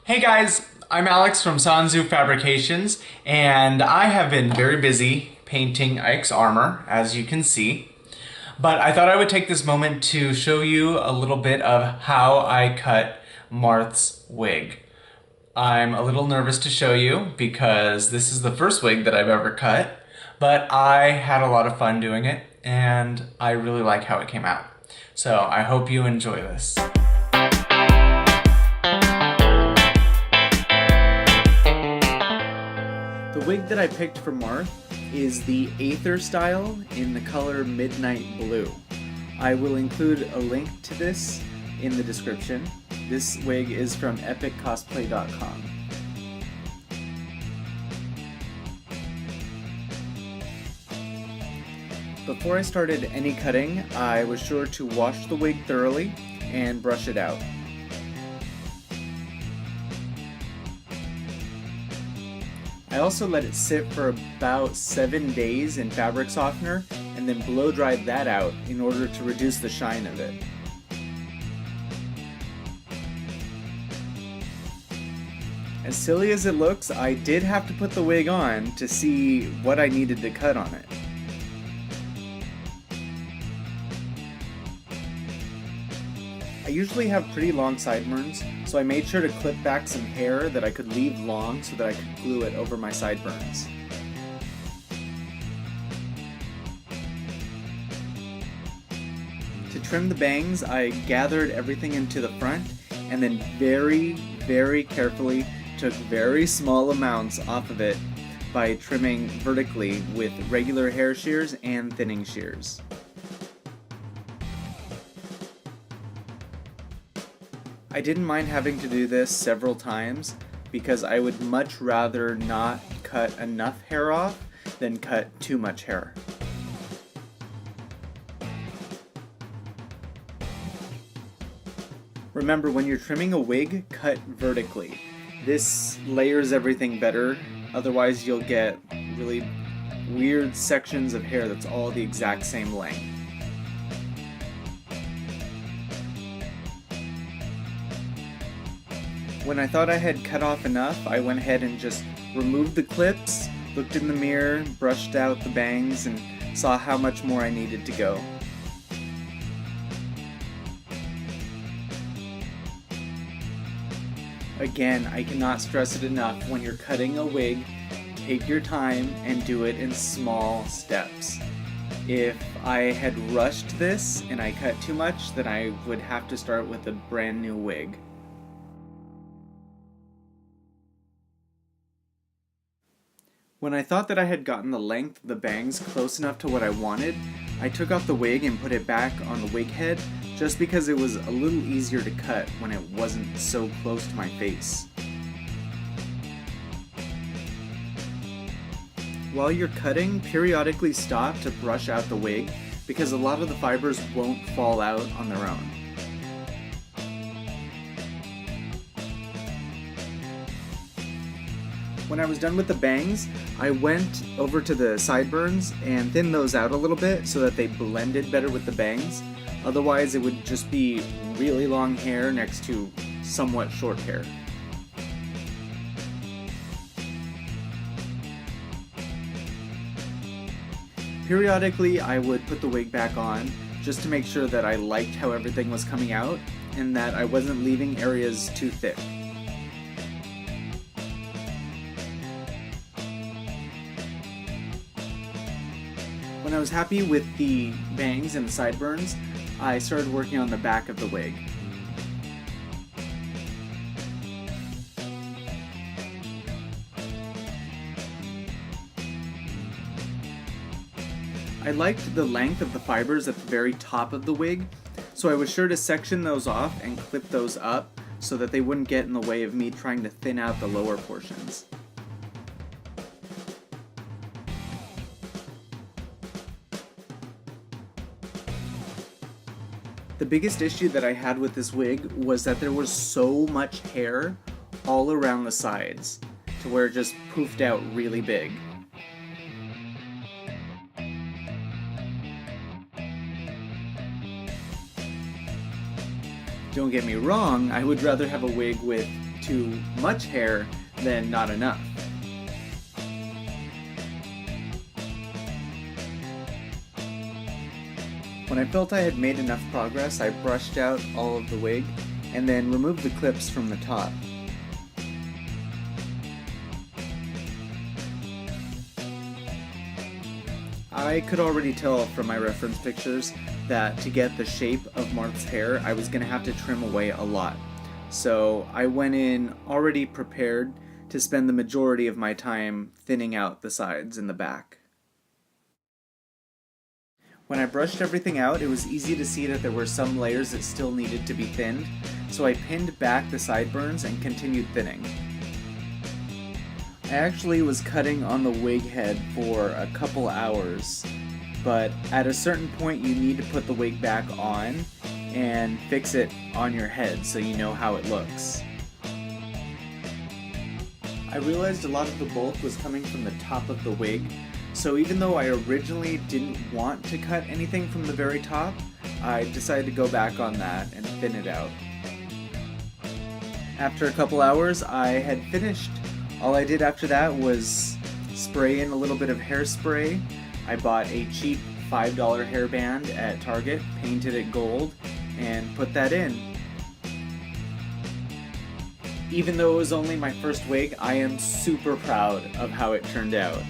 Hey guys, I'm Alex from Sanzu Fabrications, and I have been very busy painting Ike's armor, as you can see. But I thought I would take this moment to show you a little bit of how I cut Marth's wig. I'm a little nervous to show you because this is the first wig that I've ever cut, but I had a lot of fun doing it, and I really like how it came out. So I hope you enjoy this. The wig that I picked for Marth is the Aether style in the color Midnight Blue. I will include a link to this in the description. This wig is from epiccosplay.com. Before I started any cutting, I was sure to wash the wig thoroughly and brush it out. I also let it sit for about 7 days in fabric softener and then blow dried that out in order to reduce the shine of it. As silly as it looks, I did have to put the wig on to see what I needed to cut on it. I usually have pretty long sideburns, so I made sure to clip back some hair that I could leave long so that I could glue it over my sideburns. To trim the bangs, I gathered everything into the front and then very carefully took very small amounts off of it by trimming vertically with regular hair shears and thinning shears. I didn't mind having to do this several times because I would much rather not cut enough hair off than cut too much hair. Remember, when you're trimming a wig, cut vertically. This layers everything better, otherwise you'll get really weird sections of hair that's all the exact same length. When I thought I had cut off enough, I went ahead and just removed the clips, looked in the mirror, brushed out the bangs, and saw how much more I needed to go. Again, I cannot stress it enough, when you're cutting a wig, take your time and do it in small steps. If I had rushed this and I cut too much, then I would have to start with a brand new wig. When I thought that I had gotten the length of the bangs close enough to what I wanted, I took off the wig and put it back on the wig head just because it was a little easier to cut when it wasn't so close to my face. While you're cutting, periodically stop to brush out the wig because a lot of the fibers won't fall out on their own. When I was done with the bangs, I went over to the sideburns and thinned those out a little bit so that they blended better with the bangs. Otherwise, it would just be really long hair next to somewhat short hair. Periodically, I would put the wig back on just to make sure that I liked how everything was coming out and that I wasn't leaving areas too thick. When I was happy with the bangs and the sideburns, I started working on the back of the wig. I liked the length of the fibers at the very top of the wig, so I was sure to section those off and clip those up so that they wouldn't get in the way of me trying to thin out the lower portions. The biggest issue that I had with this wig was that there was so much hair all around the sides, to where it just poofed out really big. Don't get me wrong, I would rather have a wig with too much hair than not enough. When I felt I had made enough progress, I brushed out all of the wig and then removed the clips from the top. I could already tell from my reference pictures that to get the shape of Marth's hair, I was going to have to trim away a lot. So I went in already prepared to spend the majority of my time thinning out the sides and the back. When I brushed everything out, it was easy to see that there were some layers that still needed to be thinned, so I pinned back the sideburns and continued thinning. I actually was cutting on the wig head for a couple hours, but at a certain point you need to put the wig back on and fix it on your head so you know how it looks. I realized a lot of the bulk was coming from the top of the wig, so even though I originally didn't want to cut anything from the very top, I decided to go back on that and thin it out. After a couple hours, I had finished. All I did after that was spray in a little bit of hairspray. I bought a cheap $5 hairband at Target, painted it gold, and put that in. Even though it was only my first wig, I am super proud of how it turned out.